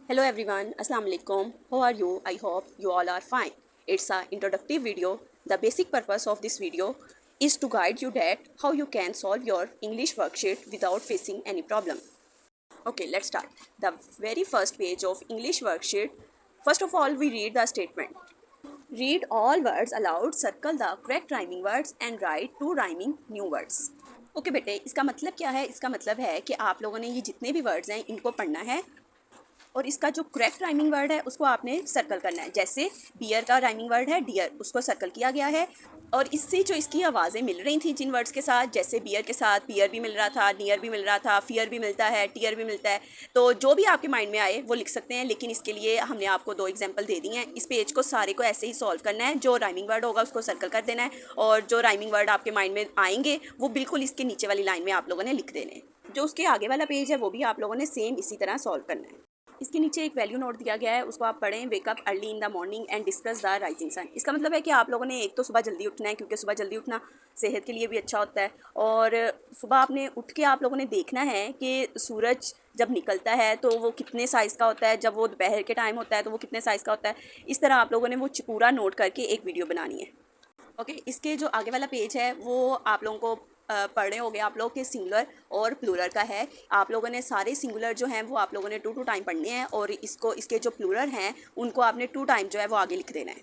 Hello everyone, Assalamu alaikum. How are you? I hope you all are fine. It's a introductory video. The basic purpose of this video is to guide you that how you can solve your English worksheet without facing any problem. Okay, let's start. The very first page of English worksheet. First of all, we read the statement. Read all words aloud, circle the correct rhyming words and write two rhyming new words. Okay बेटे, इसका मतलब क्या है? इसका मतलब है कि आप लोगों ने ये जितने भी वर्ड्स हैं इनको पढ़ना है और इसका जो करेक्ट राइमिंग वर्ड है उसको आपने सर्कल करना है। जैसे बियर का राइमिंग वर्ड है डियर, उसको सर्कल किया गया है। और इससे जो इसकी आवाज़ें मिल रही थी जिन वर्ड्स के साथ, जैसे बियर के साथ बियर भी मिल रहा था, नियर भी मिल रहा था, फियर भी मिलता है, टीयर भी मिलता है। तो जो भी आपके माइंड में आए वो लिख सकते हैं, लेकिन इसके लिए हमने आपको दो एग्जांपल दे दी हैं। इस पेज को सारे को ऐसे ही सॉल्व करना है। जो राइमिंग वर्ड होगा उसको सर्कल कर देना है और जो राइमिंग वर्ड आपके माइंड में आएंगे वो बिल्कुल इसके नीचे वाली लाइन में आप लोगों ने लिख देने हैं। जो उसके आगे वाला पेज है वो भी आप लोगों ने सेम इसी तरह सॉल्व करना है। इसके नीचे एक वैल्यू नोट दिया गया है, उसको आप पढ़ें। Wake up early in the morning and discuss the rising sun. इसका मतलब है कि आप लोगों ने एक तो सुबह जल्दी उठना है, क्योंकि सुबह जल्दी उठना सेहत के लिए भी अच्छा होता है। और सुबह आपने उठ के आप लोगों ने देखना है कि सूरज जब निकलता है तो वो कितने साइज़ का होता है, जब वो दोपहर के टाइम होता है तो वो कितने साइज़ का होता है। इस तरह आप लोगों ने वो पूरा नोट करके एक वीडियो बनानी है। ओके, इसके जो आगे वाला पेज है वो आप लोगों को पढ़ने होंगे आप लोग के सिंगुलर और प्लूरल का है। आप लोगों ने सारे सिंगुलर जो हैं वो आप लोगों ने 2 टाइम पढ़ने हैं और इसके जो प्लूरल हैं उनको आपने 2 टाइम जो है वो आगे लिख देना है।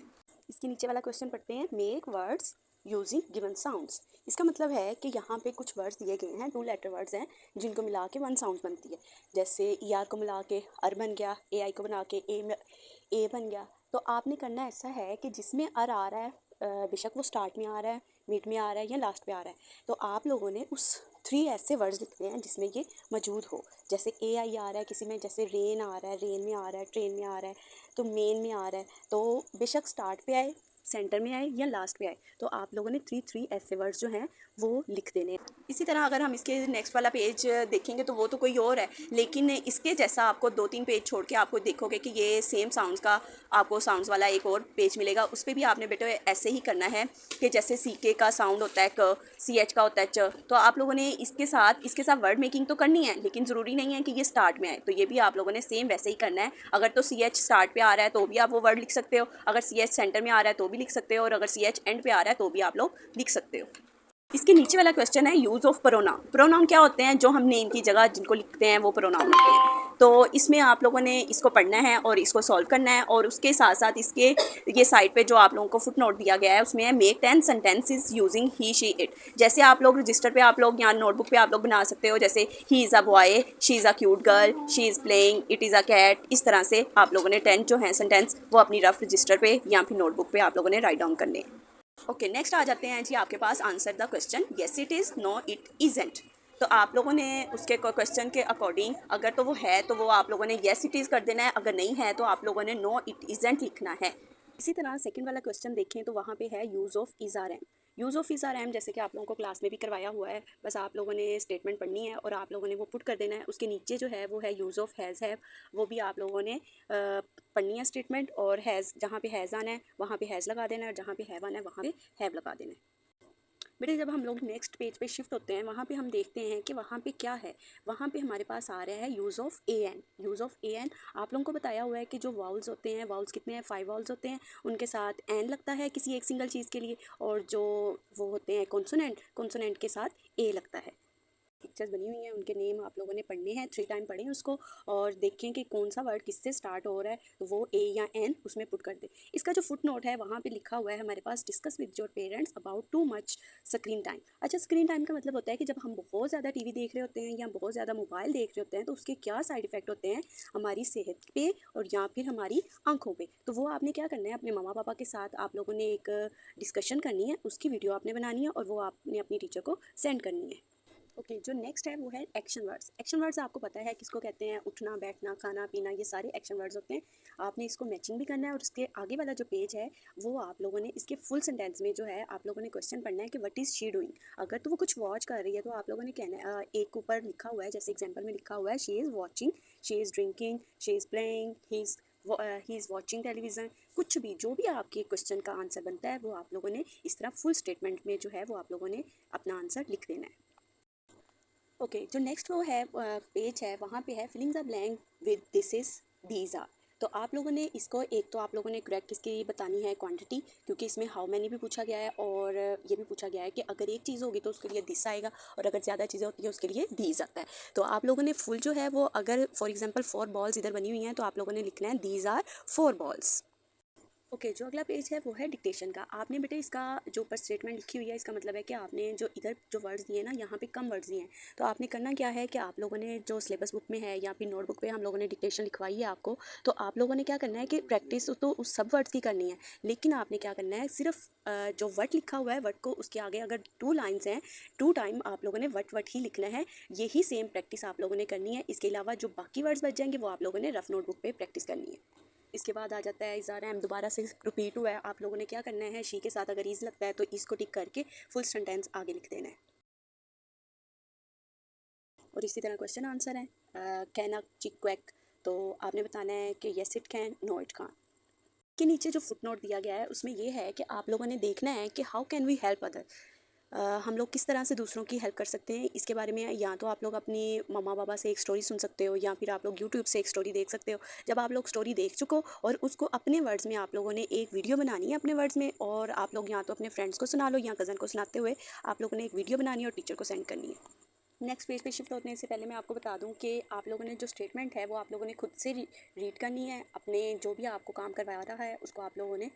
इसके नीचे वाला क्वेश्चन पढ़ते हैं। Make words using given sounds. इसका मतलब है कि यहाँ पे कुछ वर्ड्स दिए गए हैं, 2 लेटर वर्ड्स हैं जिनको मिला के 1 साउंड बनती है। जैसे ई आर को मिला के अर बन गया, ए आई को बना के ए बन गया। तो आपने करना ऐसा है कि जिसमें अर आ रहा है, बेशक वो स्टार्ट में आ रहा है, मिड में आ रहा है या लास्ट में आ रहा है, तो आप लोगों ने उस 3 ऐसे वर्ड्स लिखने हैं जिसमें ये मौजूद हो। जैसे ए आई आ रहा है किसी में, जैसे रेन आ रहा है, रेन में आ रहा है, ट्रेन में आ रहा है, तो मेन में आ रहा है। तो बेशक स्टार्ट पे आए, सेंटर में आए या लास्ट पे आए, तो आप लोगों ने 3 ऐसे वर्ड्स जो हैं वो लिख देने हैं। इसी तरह अगर हम इसके नेक्स्ट वाला पेज देखेंगे तो वो तो कोई और है, लेकिन इसके जैसा आपको 2-3 पेज छोड़ के आपको देखोगे कि ये सेम साउंड्स का आपको साउंड्स वाला एक और पेज मिलेगा। उस पर भी आपने बेटे ऐसे ही करना है कि जैसे सी के का साउंड होता है क, सी एच का होता है च, तो आप लोगों ने इसके साथ वर्ड मेकिंग तो करनी है, लेकिन ज़रूरी नहीं है कि ये स्टार्ट में आए। तो ये भी आप लोगों ने सेम वैसे ही करना है। अगर तो सी एच स्टार्ट पे आ रहा है तो भी आप वो वर्ड लिख सकते हो, अगर सी एच सेंटर में आ रहा है तो भी लिख सकते हो, और अगर सी एच एंड पे आ रहा है तो भी आप लोग लिख सकते हो। इसके नीचे वाला क्वेश्चन है यूज़ ऑफ प्रोनाउन। प्रोनाउन क्या होते हैं? जो हम नेम की जगह जिनको लिखते हैं वो प्रोनाउन होते हैं। तो इसमें आप लोगों ने इसको पढ़ना है और इसको सॉल्व करना है, और उसके साथ साथ इसके ये साइड पे जो आप लोगों को फुट नोट दिया गया है उसमें है make 10 sentences using he she it. जैसे आप लोग रजिस्टर पे आप लोग यहाँ नोटबुक पे आप लोग बना सकते हो, जैसे ही is a boy, she is a cute girl, she is playing, it is a cat. इस तरह से आप लोगों ने 10 जो हैं सेंटेंस वो अपनी रफ रजिस्टर पे या फिर नोटबुक पे आप लोगों ने राइट डाउन करने हैं। ओके, नेक्स्ट आ जाते हैं जी आपके पास answer the question. Yes it is, no it isn't. तो आप लोगों ने उसके क्वेश्चन के अकॉर्डिंग अगर तो वो है तो वो आप लोगों ने येस इट इज़ कर देना है, अगर नहीं है तो आप लोगों ने नो इट इज़ेंट लिखना है। इसी तरह सेकंड वाला क्वेश्चन देखें तो वहाँ पे है use of is are am. Use of is are am जैसे कि आप लोगों को क्लास में भी करवाया हुआ है, बस आप लोगों ने स्टेटमेंट पढ़नी है और आप लोगों ने वो पुट कर देना है। उसके नीचे जो है वो है यूज़ ऑफ हैज़ हैव, वो भी आप लोगों ने पढ़नी है स्टेटमेंट। और हैज़, जहाँ पे हैज़ आना है वहाँ पे हैज़ लगा देना है, और जहाँ पे हैव आना है वहाँ पे हैव लगा देना है। बेटे जब हम लोग नेक्स्ट पेज पे शिफ्ट होते हैं वहाँ पे हम देखते हैं कि वहाँ पे क्या है। वहाँ पे हमारे पास आ रहा है use of a an. Use of a an आप लोगों को बताया हुआ है कि जो वाउल्स होते हैं, वाउल्स कितने हैं? 5 वाउल्स होते हैं, उनके साथ एन लगता है किसी एक सिंगल चीज़ के लिए, और जो वो होते हैं कॉन्सोनेंट, कॉन्सोनेंट के साथ ए लगता है। पिक्चर्स बनी हुई हैं, उनके नेम आप लोगों ने पढ़ने हैं, 3 टाइम पढ़ें उसको और देखें कि कौन सा वर्ड किससे स्टार्ट हो रहा है, तो वो ए या एन उसमें पुट कर दें। इसका जो फुट नोट है वहाँ पे लिखा हुआ है हमारे पास, discuss with your parents about too much screen time. अच्छा, स्क्रीन टाइम का मतलब होता है कि जब हम बहुत ज़्यादा टीवी देख रहे होते हैं या बहुत ज़्यादा मोबाइल देख रहे होते हैं तो उसके क्या साइड इफ़ेक्ट होते हैं हमारी सेहत पे और या फिर हमारी आंखों पे। तो वो आपने क्या करना है, अपने मम्मा पापा के साथ आप लोगों ने एक डिस्कशन करनी है, उसकी वीडियो आपने बनानी है और वो आपने अपनी टीचर को सेंड करनी है। ओके, जो नेक्स्ट है वो है एक्शन वर्ड्स। एक्शन वर्ड्स आपको पता है किसको कहते हैं? उठना, बैठना, खाना पीना, ये सारे एक्शन वर्ड्स होते हैं। आपने इसको मैचिंग भी करना है, और उसके आगे वाला जो पेज है वो आप लोगों ने इसके फुल सेंटेंस में जो है आप लोगों ने क्वेश्चन पढ़ना है कि व्हाट इज़ शी डूइंग। अगर तो वो कुछ वॉच कर रही है तो आप लोगों ने कहना है, एक ऊपर लिखा हुआ है, जैसे एग्जाम्पल में लिखा हुआ है she is watching, she is drinking, she is playing, he is watching television. कुछ भी जो भी आपके क्वेश्चन का आंसर बनता है वो आप लोगों ने इस तरह फुल स्टेटमेंट में जो है वो आप लोगों ने अपना आंसर लिख देना है। ओके, जो नेक्स्ट वो है पेज है वहाँ पे है filling the blank with this is these are. तो आप लोगों ने इसको एक तो आप लोगों ने करेक्ट इसकी बतानी है क्वांटिटी, क्योंकि इसमें हाउ मैनी भी पूछा गया है और ये भी पूछा गया है कि अगर एक चीज़ होगी तो उसके लिए दिस आएगा और अगर ज़्यादा चीज़ें होती है उसके लिए दीज आता है। तो आप लोगों ने फुल जो है वो, अगर फॉर एग्जांपल 4 बॉल्स इधर बनी हुई हैं तो आप लोगों ने लिखना है दीज आर 4 बॉल्स। ओके, जो अगला पेज है वो है डिक्टेशन का। आपने बेटे इसका जो ऊपर स्टेटमेंट लिखी हुई है इसका मतलब है कि आपने जो इधर जो वर्ड्स दिए ना यहाँ पे कम वर्ड्स दिए हैं, तो आपने करना क्या है कि आप लोगों ने जो सिलेबस बुक में है या फिर नोटबुक पे हम लोगों ने डिक्टेशन लिखवाई है आपको, तो आप लोगों ने क्या करना है कि प्रैक्टिस तो उस सब वर्ड्स की करनी है, लेकिन आपने क्या करना है सिर्फ जो वर्ड लिखा हुआ है वर्ड को उसके आगे अगर 2 लाइन्स हैं 2 टाइम आप लोगों ने वर्ड ही लिखना है। यही सेम प्रैक्टिस आप लोगों ने करनी है। इसके अलावा जो बाकी वर्ड्स बच जाएंगे वो आप लोगों ने रफ नोटबुक पे प्रैक्टिस करनी है। इसके बाद आ जाता है इज़ार एम, दोबारा से रिपीट हुआ है। आप लोगों ने क्या करना है, शी के साथ अगर इज़ लगता है तो इसको टिक करके फुल सेंटेंस आगे लिख देना है। और इसी तरह क्वेश्चन आंसर है कैन अ चिक क्वैक, तो आपने बताना है कि yes it can, no it can't. के नीचे जो फुट नोट दिया गया है उसमें ये है कि आप लोगों ने देखना है कि how can we help other, हम लोग किस तरह से दूसरों की हेल्प कर सकते हैं। इसके बारे में या तो आप लोग अपनी मम्मा पापा से एक स्टोरी सुन सकते हो या फिर आप लोग यूट्यूब से एक स्टोरी देख सकते हो। जब आप लोग स्टोरी देख चुको और उसको अपने वर्ड्स में आप लोगों ने एक वीडियो बनानी है अपने वर्ड्स में, और आप लोग या तो अपने फ्रेंड्स को सुना लो या कज़न को सुनाते हुए आप लोगों ने एक वीडियो बनानी है और टीचर को सेंड करनी है। नेक्स्ट पेज पे शिफ्ट होने से पहले मैं आपको बता दूं कि आप लोगों ने जो स्टेटमेंट है वो आप लोगों ने खुद से रीड करनी है। अपने जो भी आपको काम करवा रहा है उसको आप लोगों ने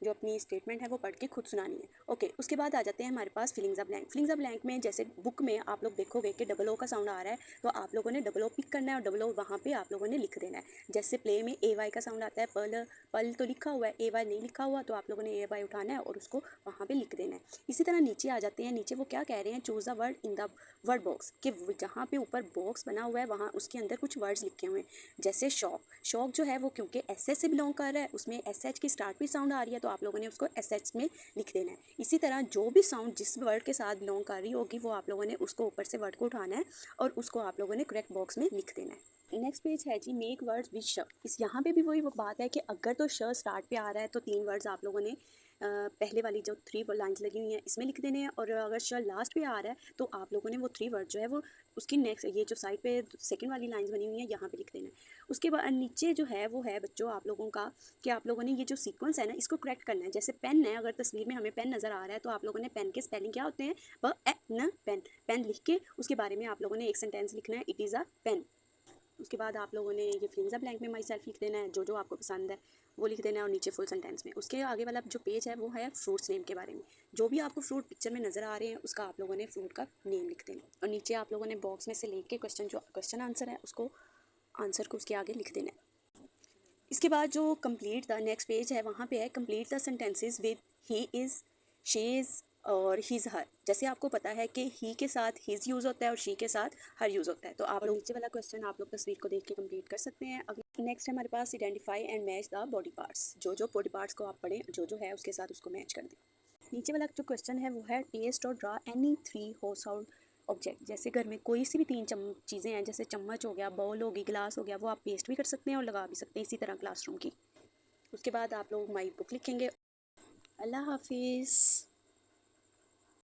जो अपनी स्टेटमेंट है वो पढ़ के खुद सुनानी है। ओके, उसके बाद आ जाते हैं हमारे पास fillings a blank. Fillings a blank में जैसे बुक में आप लोग देखोगे कि डबल ओ का साउंड आ रहा है, तो आप लोगों ने डबल ओ पिक करना है और डबल ओ वहाँ पे आप लोगों ने लिख देना है। जैसे प्ले में ए वाई का साउंड आता है, पल पल तो लिखा हुआ है, ए वाई नहीं लिखा हुआ, तो आप लोगों ने ए वाई उठाना है और उसको वहाँ पे लिख देना है। इसी तरह नीचे आ जाते हैं, नीचे वो क्या कह रहे हैं, choose the word in the word box, कि जहाँ पे ऊपर बॉक्स बना हुआ है वहाँ उसके अंदर कुछ वर्ड्स लिखे हुए हैं। जैसे शॉक, शॉक जो है वो क्योंकि एस एच से बिलोंग कर रहा है उसमें एस एच की स्टार्ट भी साउंड आ रही है, तो आप लोगों ने उसको एस एच में लिख देना है। इसी तरह जो भी साउंड जिस वर्ड के साथ बिलोंग कर रही होगी वो आप लोगों ने उसको ऊपर से वर्ड को उठाना है और उसको आप लोगों ने करेक्ट बॉक्स में लिख देना है। नेक्स्ट पेज है जी मेक वर्ड्स विद श। इस यहाँ पे भी वही वो बात है कि अगर तो श स्टार्ट पे आ रहा है तो 3 वर्ड्स आप लोगों ने पहले वाली जो 3 लाइंस लगी हुई हैं इसमें लिख देने हैं, और अगर श लास्ट पे आ रहा है तो आप लोगों ने वो 3 वर्ड जो है वो उसकी नेक्स्ट ये जो साइड पे सेकंड वाली लाइंस बनी हुई हैं यहाँ पे लिख देना है। उसके बाद नीचे जो है वो है बच्चों आप लोगों का कि आप लोगों ने ये जो सीक्वेंस है ना इसको करेक्ट करना है। जैसे पेन है, अगर तस्वीर में हमें पेन नज़र आ रहा है तो आप लोगों ने पेन के स्पेलिंग क्या होते हैं, ब ए न पेन, पेन लिख के उसके बारे में आप लोगों ने एक सेंटेंस लिखना है, इट इज़ अ पेन। उसके बाद आप लोगों ने ये फिलिंग्स अ ब्लैंक में माई सेल्फ लिख देना है, जो आपको पसंद है वो लिख देना है, और नीचे फुल सेंटेंस में उसके आगे वाला जो पेज है वो है फ्रूट्स नेम के बारे में। जो भी आपको फ्रूट पिक्चर में नज़र आ रहे हैं उसका आप लोगों ने फ्रूट का नेम लिख देना, और नीचे आप लोगों ने बॉक्स में से लेके क्वेश्चन जो क्वेश्चन आंसर है उसको आंसर को उसके आगे लिख देना है। इसके बाद जो कंप्लीट द नेक्स्ट पेज है वहाँ पे है complete the sentences with he is, she is और हीज़ हर। जैसे आपको पता है कि ही के साथ हीज़ यूज़ होता है और शी के साथ हर यूज़ होता है, तो आप लोग नीचे वाला क्वेश्चन आप लोग तस्वीर को देख के कंप्लीट कर सकते हैं। अगला नेक्स्ट है हमारे पास identify and match the body parts. जो बॉडी पार्ट्स को आप पढ़ें जो है उसके साथ उसको मैच कर दें। नीचे वाला जो क्वेश्चन है वो है टेस्ट और draw any 3 house hold object. जैसे घर में कोई सी भी 3 चीज़ें हैं, जैसे चम्मच हो गया, बाउल होगी, गिलास हो गया, वो आप पेस्ट भी कर सकते हैं और लगा भी सकते हैं, इसी तरह क्लासरूम की। उसके बाद आप लोग माई बुक लिखेंगे। अल्लाह हाफिज़।